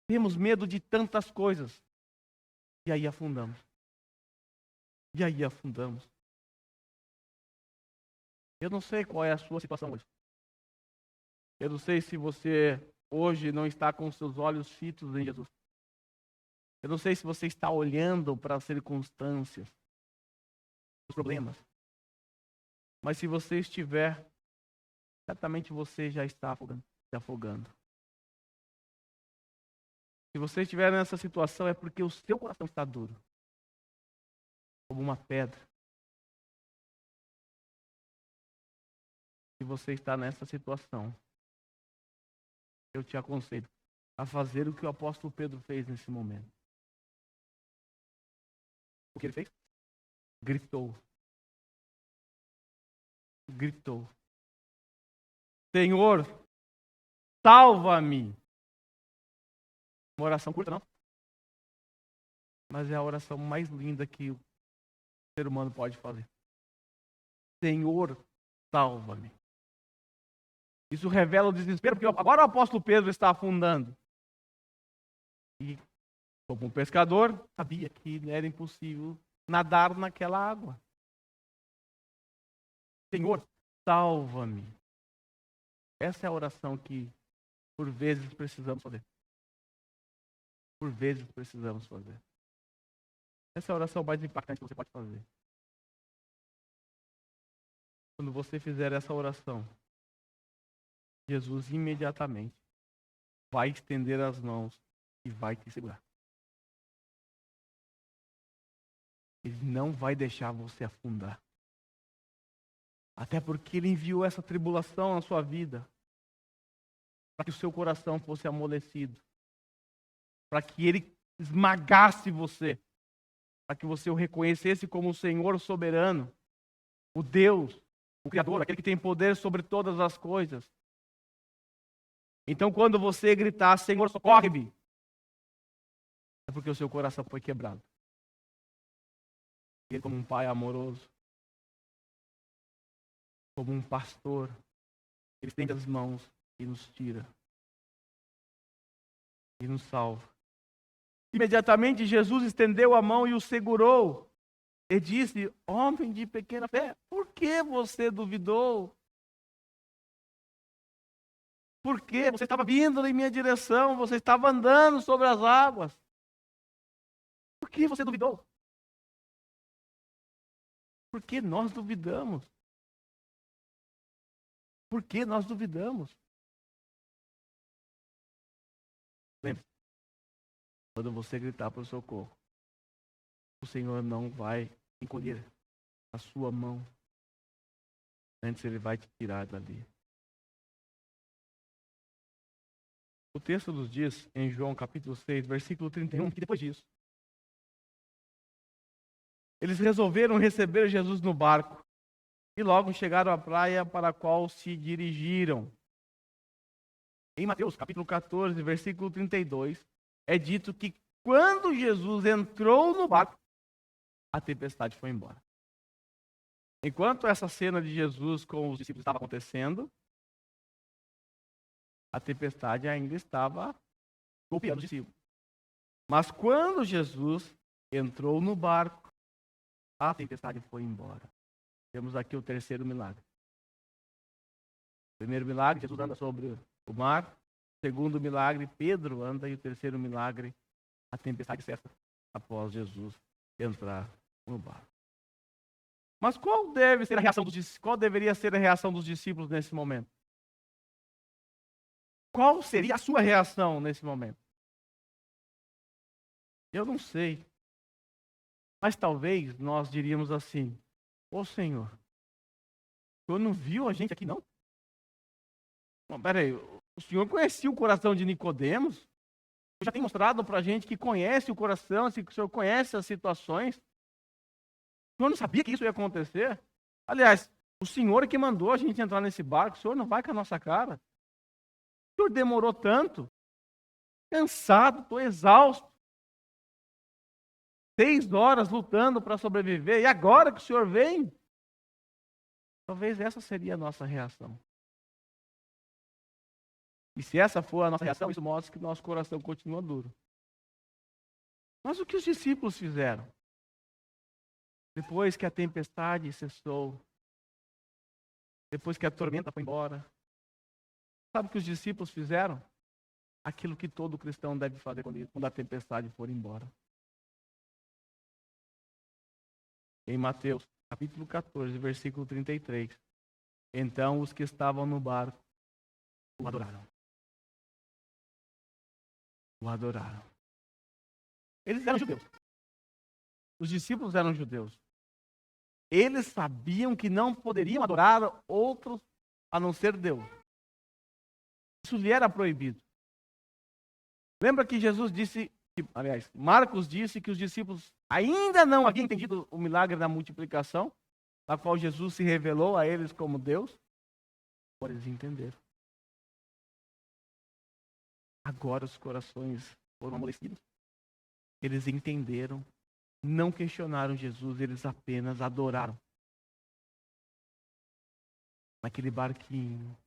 Temos medo de tantas coisas. E aí afundamos. E aí afundamos. Eu não sei qual é a sua situação hoje. Eu não sei se você hoje não está com os seus olhos fitos em Jesus. Eu não sei se você está olhando para as circunstâncias, os problemas. Mas se você estiver, certamente você já está se afogando. Se você estiver nessa situação é porque o seu coração está duro. Como uma pedra. Se você está nessa situação, eu te aconselho a fazer o que o apóstolo Pedro fez nesse momento. O que ele fez? Gritou. Gritou. Senhor, salva-me. Uma oração curta, não? Mas é a oração mais linda que o ser humano pode fazer. Senhor, salva-me. Isso revela o desespero, porque agora o apóstolo Pedro está afundando. E, como um pescador, sabia que era impossível nadar naquela água. Senhor, salva-me. Essa é a oração que, por vezes, precisamos fazer. Por vezes, precisamos fazer. Essa é a oração mais impactante que você pode fazer. Quando você fizer essa oração, Jesus imediatamente vai estender as mãos e vai te segurar. Ele não vai deixar você afundar. Até porque ele enviou essa tribulação na sua vida para que o seu coração fosse amolecido. Para que ele esmagasse você. Para que você o reconhecesse como o Senhor soberano. O Deus, o Criador, aquele que tem poder sobre todas as coisas. Então quando você gritar, Senhor, socorre-me, é porque o seu coração foi quebrado. Ele, como um pai amoroso, como um pastor, ele estende as mãos e nos tira. E nos salva. Imediatamente Jesus estendeu a mão e o segurou. E disse, homem de pequena fé, por que você duvidou? Por que você estava vindo em minha direção, você estava andando sobre as águas. Por que você duvidou? Por que nós duvidamos? Por que nós duvidamos? Lembre-se, quando você gritar por socorro, o Senhor não vai encolher a sua mão. Antes Ele vai te tirar dali. O texto nos diz, em João capítulo 6, versículo 31, que depois disso, eles resolveram receber Jesus no barco e logo chegaram à praia para a qual se dirigiram. Em Mateus capítulo 14, versículo 32, é dito que quando Jesus entrou no barco, a tempestade foi embora. Enquanto essa cena de Jesus com os discípulos estava acontecendo, a tempestade ainda estava golpeando os discípulos. Mas quando Jesus entrou no barco, a tempestade foi embora. Temos aqui o terceiro milagre. O primeiro milagre, Jesus anda sobre o mar. O segundo milagre, Pedro anda. E o terceiro milagre, a tempestade cessa após Jesus entrar no barco. Mas qual deveria ser a reação dos discípulos nesse momento? Qual seria a sua reação nesse momento? Eu não sei. Mas talvez nós diríamos assim: ô Senhor, o Senhor não viu a gente aqui não? Não, peraí, o Senhor conhecia o coração de Nicodemos? Já tem mostrado para a gente que conhece o coração, que o Senhor conhece as situações. O Senhor não sabia que isso ia acontecer? Aliás, o Senhor é que mandou a gente entrar nesse barco, o Senhor não vai com a nossa cara. O Senhor demorou tanto, cansado, estou exausto. 6 horas lutando para sobreviver, e agora que o Senhor vem? Talvez essa seria a nossa reação. E se essa for a nossa reação, isso mostra que nosso coração continua duro. Mas o que os discípulos fizeram? Depois que a tempestade cessou, depois que a tormenta foi embora, sabe o que os discípulos fizeram? Aquilo que todo cristão deve fazer quando a tempestade for embora. Em Mateus, capítulo 14, versículo 33. Então os que estavam no barco o adoraram. O adoraram. Eles eram judeus. Os discípulos eram judeus. Eles sabiam que não poderiam adorar outros a não ser Deus. Isso lhe era proibido. Lembra que Jesus disse, Marcos disse que os discípulos ainda não haviam entendido o milagre da multiplicação, na qual Jesus se revelou a eles como Deus? Agora eles entenderam. Agora os corações foram amolecidos. Eles entenderam, não questionaram Jesus, eles apenas adoraram. Naquele barquinho,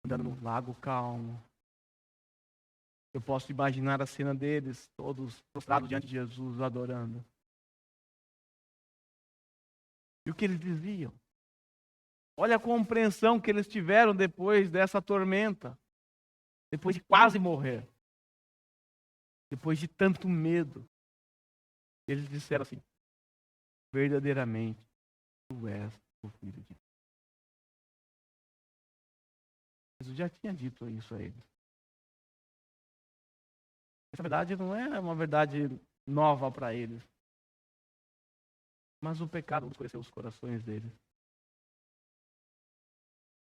andando no lago calmo. Eu posso imaginar a cena deles, todos prostrados diante de Jesus, adorando. E o que eles diziam? Olha a compreensão que eles tiveram depois dessa tormenta. Depois de quase morrer. Depois de tanto medo. Eles disseram assim: verdadeiramente, tu és o Filho de Deus. Jesus já tinha dito isso a eles. Essa verdade não é uma verdade nova para eles. Mas o pecado obscureceu os corações deles.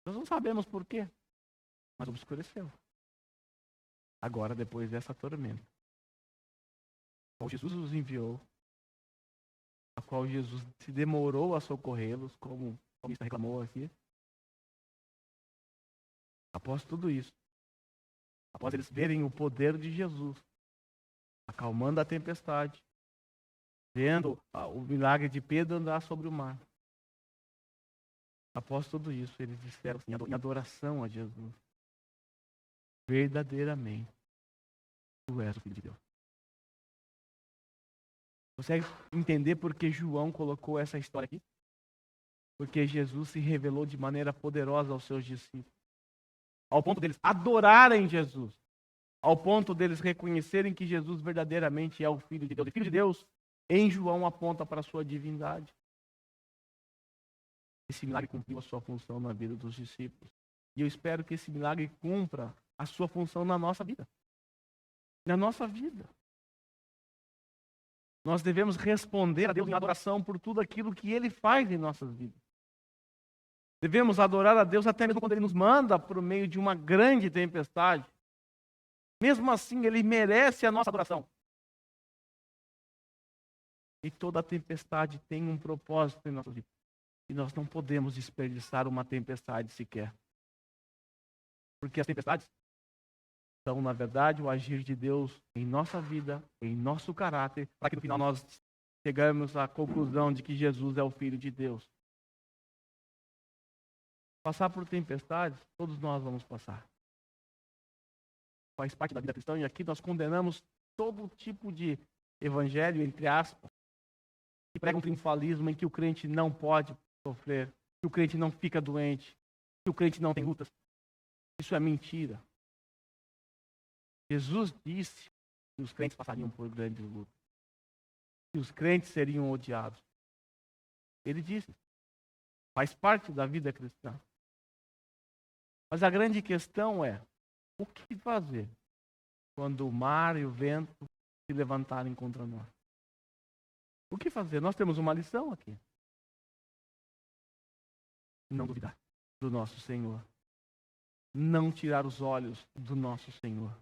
Nós não sabemos por quê, mas obscureceu. Agora, depois dessa tormenta, a qual Jesus os enviou, a qual Jesus se demorou a socorrê-los, como o salmista reclamou aqui. Após tudo isso, após eles verem o poder de Jesus, acalmando a tempestade, vendo o milagre de Pedro andar sobre o mar, após tudo isso, eles disseram assim, em adoração a Jesus: verdadeiramente, tu és o Filho de Deus. Consegue entender por que João colocou essa história aqui? Porque Jesus se revelou de maneira poderosa aos seus discípulos, ao ponto deles adorarem Jesus, ao ponto deles reconhecerem que Jesus verdadeiramente é o Filho de Deus. E Filho de Deus, em João, aponta para a sua divindade. Esse milagre cumpriu a sua função na vida dos discípulos. E eu espero que esse milagre cumpra a sua função na nossa vida. Na nossa vida. Nós devemos responder a Deus em adoração por tudo aquilo que Ele faz em nossas vidas. Devemos adorar a Deus até mesmo quando Ele nos manda por meio de uma grande tempestade. Mesmo assim, Ele merece a nossa adoração. E toda tempestade tem um propósito em nossas vidas. E nós não podemos desperdiçar uma tempestade sequer. Porque as tempestades são, na verdade, o agir de Deus em nossa vida, em nosso caráter, para que no final nós chegamos à conclusão de que Jesus é o Filho de Deus. Passar por tempestades, todos nós vamos passar. Faz parte da vida cristã, e aqui nós condenamos todo tipo de evangelho, entre aspas, que prega um triunfalismo em que o crente não pode sofrer, que o crente não fica doente, que o crente não tem lutas. Isso é mentira. Jesus disse que os crentes passariam por grandes lutas, que os crentes seriam odiados. Ele disse, faz parte da vida cristã. Mas a grande questão é, o que fazer quando o mar e o vento se levantarem contra nós? O que fazer? Nós temos uma lição aqui. Não duvidar do nosso Senhor. Não tirar os olhos do nosso Senhor.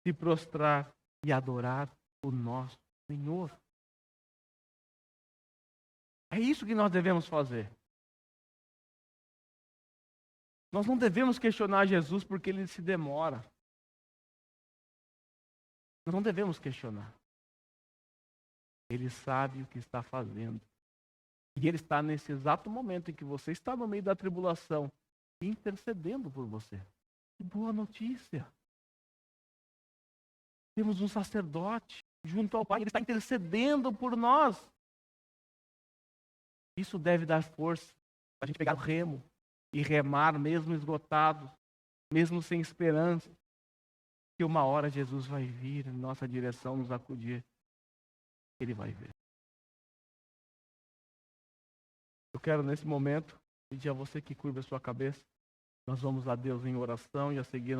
Se prostrar e adorar o nosso Senhor. É isso que nós devemos fazer. Nós não devemos questionar Jesus porque Ele se demora. Nós não devemos questionar. Ele sabe o que está fazendo. E Ele está nesse exato momento em que você está no meio da tribulação, intercedendo por você. Que boa notícia! Temos um sacerdote junto ao Pai, Ele está intercedendo por nós. Isso deve dar força para a gente pegar o remo e remar mesmo esgotado, mesmo sem esperança, que uma hora Jesus vai vir em nossa direção, nos acudir. Ele vai ver. Eu quero nesse momento pedir a você que curva a sua cabeça. Nós vamos a Deus em oração e a seguir.